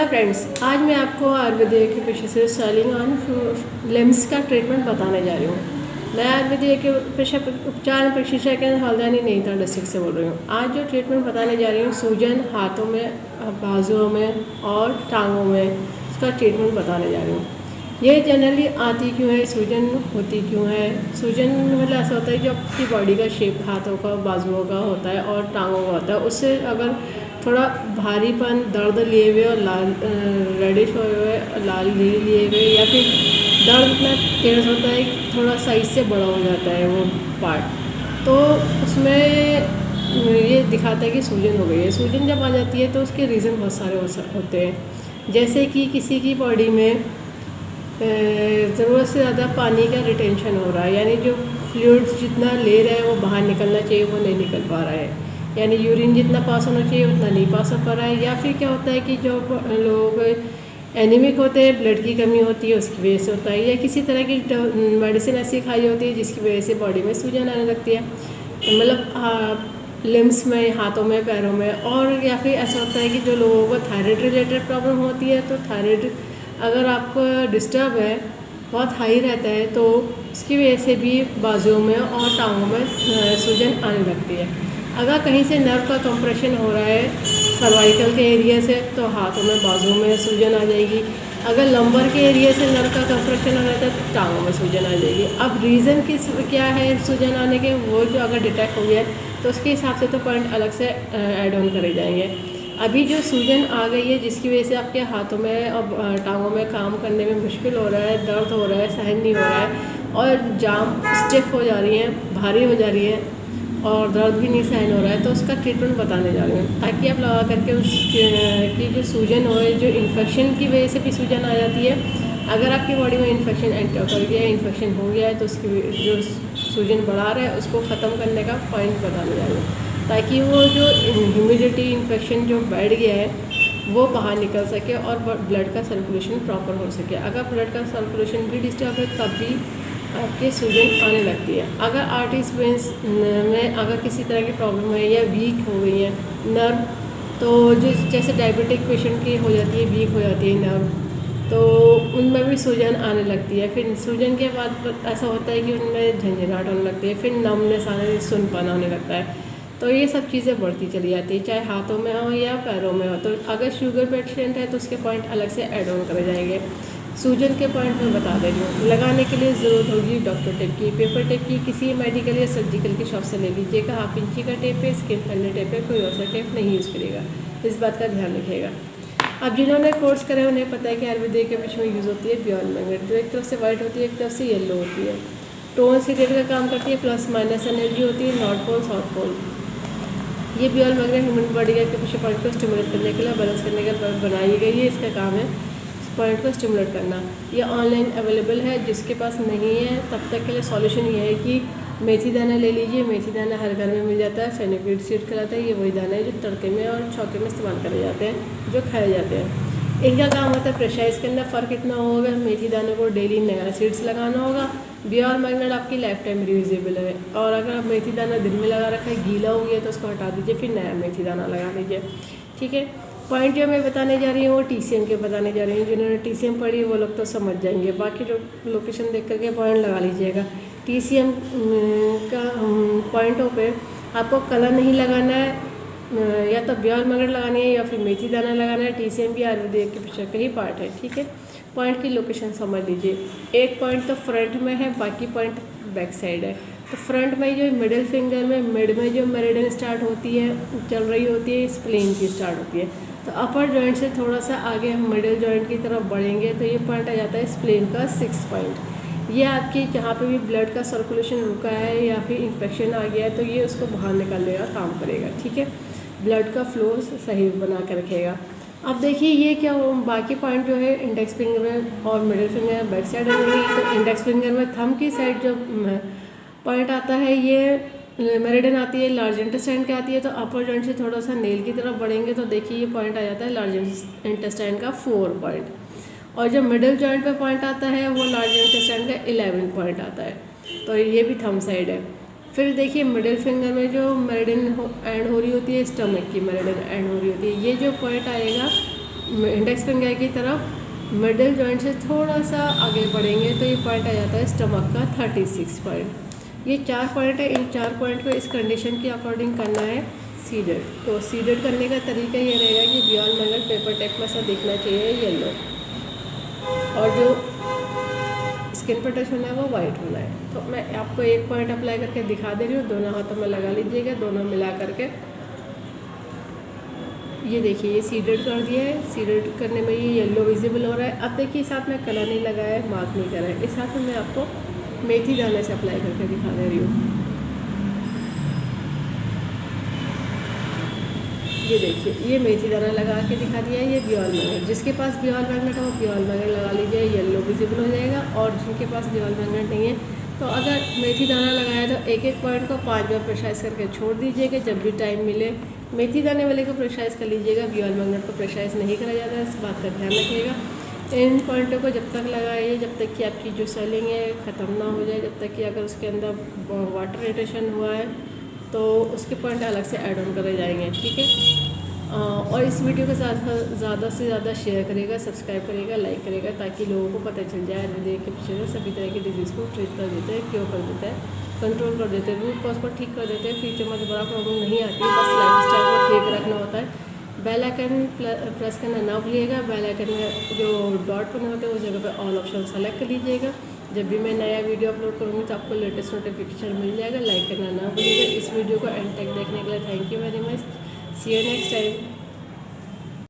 Hello friends, आज मैं आपको आयुर्वेदिक के पेशे से स्टाइलिंग ऑन लिम्स का ट्रीटमेंट बताने जा रही हूँ। मैं आयुर्वेदिक के पेशा उपचार प्रशिक्षक के हल्द्वानी नैनीताल डिस्ट्रिक्ट से बोल रही हूँ। आज जो ट्रीटमेंट बताने जा रही हूँ, सूजन हाथों में, बाजुओं में और टांगों में, इसका ट्रीटमेंट बताने जा रही हूँ। ये जनरली आती क्यों है, सूजन होती क्यों है। सूजन मतलब ऐसा होता है जो आपकी बॉडी का शेप हाथों का, बाजुओं का होता है और टांगों का होता है। उससे अगर थोड़ा भारीपन, दर्द लिए हुए और लाल रेडिश हुए हुए, लाल लिए हुए, या फिर दर्द इतना तेज़ होता है थोड़ा साइज से बड़ा हो जाता है वो पार्ट, तो उसमें ये दिखाता है कि सूजन हो गई है। सूजन जब आ जाती है तो उसके रीज़न बहुत सारे होते हैं, जैसे कि किसी की बॉडी में ज़रूरत से ज़्यादा पानी का रिटेंशन हो रहा है, यानी जो फ्लूइड्स जितना ले रहा है वो बाहर निकलना चाहिए वो नहीं निकल पा रहा है, यानी यूरिन जितना पास होना चाहिए उतना नहीं पास हो पा रहा है। या फिर क्या होता है कि जो लोग एनीमिक होते हैं, ब्लड की कमी होती है, उसकी वजह से होता है, या किसी तरह की मेडिसिन ऐसी खाई होती है जिसकी वजह से बॉडी में सूजन आने लगती है, मतलब लिम्स में, हाथों में, पैरों में। और या फिर ऐसा होता है कि जो लोगों को थायराइड रिलेटेड प्रॉब्लम होती है, तो थायराइड अगर आपको डिस्टर्ब है, बहुत हाई रहता है, तो उसकी वजह से भी बाजुओं में और टांगों में सूजन आने लगती है। अगर कहीं से नर्व का कंप्रेशन हो रहा है सर्वाइकल के एरिया से, तो हाथों में, बाजुओं में सूजन आ जाएगी। अगर लंबर के एरिया से नर्व का कंप्रेशन हो रहा है तो टांगों में सूजन आ जाएगी। अब रीज़न क्या है सूजन आने के, वो जो अगर डिटेक्ट हो गया है तो उसके हिसाब से तो पॉइंट अलग से ऐड ऑन करे जाएंगे। अभी जो सूजन आ गई है जिसकी वजह से आपके हाथों में और टांगों में काम करने में मुश्किल हो रहा है, दर्द हो रहा है, सहन नहीं हो रहा है, और जाम स्टिफ हो जा रही हैं, भारी हो जा रही है, और दर्द भी नहीं सहन हो रहा है, तो उसका ट्रीटमेंट बताने जा रही हूँ, ताकि आप लगा करके उसकी जो सूजन हो, जो इन्फेक्शन की वजह से भी सूजन आ जाती है। अगर आपकी बॉडी में इन्फेक्शन एंटर कर गया है, इन्फेक्शन हो गया है, तो उसकी जो सूजन बढ़ा रहा है उसको ख़त्म करने का पॉइंट बताने जा रही हूँ, ताकि वो जो ह्यूमिडिटी इन्फेक्शन जो बैठ गया है वो बाहर निकल सके और ब्लड का सर्कुलेशन प्रॉपर हो सके। अगर ब्लड का सर्कुलेशन भी डिस्टर्ब है तब भी आपके सूजन आने लगती है। अगर आर्टरीज वेंस में अगर किसी तरह की प्रॉब्लम है या वीक हो गई है नर्व, तो जो जैसे डायबिटिक पेशेंट की हो जाती है, वीक हो जाती है नर्व, तो उनमें भी सूजन आने लगती है। फिर सूजन के बाद ऐसा होता है कि उनमें झंझनाहट होने लगती है, फिर नमनेस आने, सुनपन होने लगता है। तो ये सब चीज़ें बढ़ती चली जाती है, चाहे हाथों में हो या पैरों में हो। तो अगर शुगर पेशेंट है तो उसके पॉइंट अलग से ऐड ऑन करे जाएंगे। सूजन के पॉइंट में बता दे रही हूँ। लगाने के लिए ज़रूरत होगी डॉक्टर टेप की, पेपर टेप की, किसी मेडिकल या सर्जिकल की शॉप से ले लीजिएगा। 1/2 इंची का टेप है, स्किन फ्रेंडली टेप है, कोई और सा टेप नहीं यूज़ करेगा, इस बात का ध्यान रखिएगा। अब जिन्होंने कोर्स करे उन्हें पता है कि आयुर्वेदिक के बीच में यूज़ होती है बियॉन्ड मैग्नेट, जो एक तरफ से वाइट होती है, एक तरफ से येलो होती है। टोन सीडेट का काम करती है, प्लस माइनस एनर्जी होती है, नॉर्थ पोल साउथ पोल। ये बियॉन्ड मैग्नेट ह्यूमन बॉडी के पीछे पॉइंट को स्टिमुलेट करने के लिए, बैलेंस करने के लिए बनाई गई है। इसका काम है पॉइंट को स्टिमुलेट करना। ये ऑनलाइन अवेलेबल है, जिसके पास नहीं है तब तक के लिए सॉल्यूशन ये है कि मेथी दाना ले लीजिए। मेथी दाना हर घर में मिल जाता है, फेनिक्विड सीड कहलाता है। ये वही दाना है जो तड़के में और छौके में इस्तेमाल करे जाते हैं, जो खाए जाते हैं। इनका काम होता है प्रेशराइज करना। फ़र्क इतना होगा, मेथी दानों को डेली नया सीड्स लगाना होगा। बियॉन्ड मैग्नेट आपकी लाइफ टाइम रियूजेबल है, और अगर आप मेथी दाना दिन में लगा रखा है, गीला हो गया तो उसको हटा दीजिए, फिर नया मेथी दाना लगा लीजिए, ठीक है। पॉइंट जो मैं बताने जा रही हूँ वो TCM के बताने जा रही हूँ। जिन्होंने TCM पढ़ी वो लोग तो समझ जाएंगे, बाकी लोकेशन देख करके पॉइंट लगा लीजिएगा। TCM का पॉइंटों पे आपको कलर नहीं लगाना है, या तो बियॉन्ड मैग्नेट लगानी है या फिर मेथी दाना लगाना है। TCM भी आयुर्वेदिक के पीछे का ही पार्ट है, ठीक है। पॉइंट की लोकेशन समझ लीजिए। एक पॉइंट तो फ्रंट में है, बाकी पॉइंट बैक साइड है। तो फ्रंट में जो मिडिल फिंगर में मिड में जो मेरिडियन स्टार्ट होती है, चल रही होती है, स्प्लेन की स्टार्ट होती है। तो अपर जॉइंट से थोड़ा सा आगे हम मिडिल जॉइंट की तरफ बढ़ेंगे तो ये पॉइंट आ जाता है स्प्लेन का 6 पॉइंट। ये आपकी जहाँ पे भी ब्लड का सर्कुलेशन रुका है या फिर इन्फेक्शन आ गया है तो ये उसको बाहर निकालने का काम करेगा, ठीक है। ब्लड का फ्लो सही बना कर रखेगा। अब देखिए ये क्या हो, बाकी पॉइंट जो है इंडेक्स फिंगर में और मिडिल फिंगर में बैक साइड रहेंगी। तो इंडेक्स फिंगर में थंब की साइड जो पॉइंट आता है ये मेरिडियन आती है, लार्ज इंटेस्टाइन की आती है। तो अपर जॉइंट से थोड़ा सा नेल की तरफ बढ़ेंगे तो देखिए ये पॉइंट आ जाता है लार्ज इंटेस्टाइन का 4 पॉइंट, और जो मिडिल जॉइंट पे पॉइंट आता है वो लार्ज इंटेस्टाइन का 11 पॉइंट आता है। तो ये भी थंब साइड है। फिर देखिए मिडिल फिंगर में जो मेरिडियन एंड हो रही होती है, स्टमक की मेरिडियन एंड हो रही होती है, ये जो पॉइंट आएगा इंडेक्स फिंगर की तरफ मिडिल जॉइंट से थोड़ा सा आगे बढ़ेंगे तो ये पॉइंट आ जाता है स्टमक का 36 पॉइंट। ये 4 पॉइंट है, इन 4 पॉइंट को इस कंडीशन के अकॉर्डिंग करना है सीडेड। तो सीडेड करने का तरीका ये रहेगा कि बियॉन्ड मैग्नेट पेपर टेप में सा दिखना चाहिए येलो, और जो स्किन पर टच होना है वो वाइट होना है। तो मैं आपको एक पॉइंट अप्लाई करके दिखा दे रही हूँ, दोनों हाथों में लगा लीजिएगा, दोनों मिला करके ये देखिए ये सीडेड कर दिया है। सीडेड करने में ये येलो विजिबल हो रहा है। अब देखिए इस हाथ में कलर नहीं लगाया है, मार्क नहीं करा है, इस हाथ में मैं आपको मेथी दाने से अप्लाई करके दिखा दे रही हूँ। ये देखिए ये मेथी दाना लगा के दिखा दिया है। ये बियॉन्ड मैग्नेट, जिसके पास बियॉन्ड मैग्नेट है वो बियॉन्ड मैग्नेट लगा लीजिए, येलो विजिबल हो जाएगा। और जिनके पास बियॉन्ड मैग्नेट नहीं है तो अगर मेथी दाना लगाया तो एक एक पॉइंट को 5 बार प्रेशराइज करके छोड़ दीजिएगा। जब भी टाइम मिले मेथी दाने वाले को प्रेशराइज कर लीजिएगा, बियॉन्ड मैग्नेट को प्रेशराइज नहीं करा जाता है, इस बात का ध्यान रखिएगा। इन पॉइंटों को जब तक लगाइए जब तक कि आपकी जो सेलिंग है ख़त्म ना हो जाए, जब तक कि अगर उसके अंदर वाटर रिटेशन हुआ है तो उसके पॉइंट अलग से ऐड ऑन करे जाएंगे, ठीक है। और इस वीडियो को ज़्यादा से ज़्यादा शेयर करेगा, सब्सक्राइब करेगा, लाइक करेगा, ताकि लोगों को पता चल जाए आयुर्वेदिक के पीछे से सभी तरह की डिजीज़ को ट्रीट कर देते हैं, क्योर कर देता है, कंट्रोल कर देते हैं, रूट कॉज को ठीक कर देते हैं। फ्यूचर में दोबारा प्रॉब्लम नहीं आती है, बस लाइफस्टाइल को ठीक रखना होता है। बेल आइकन प्रेस करना ना भूलिएगा। बेल आइकन में जो डॉट बने होते हैं उस जगह पर ऑल ऑप्शन सेलेक्ट कर लीजिएगा। जब भी मैं नया वीडियो अपलोड करूँगी तो आपको लेटेस्ट नोटिफिकेशन मिल जाएगा। लाइक करना ना भूलिएगा। इस वीडियो को एंड तक देखने के लिए thank you very much. See you next time.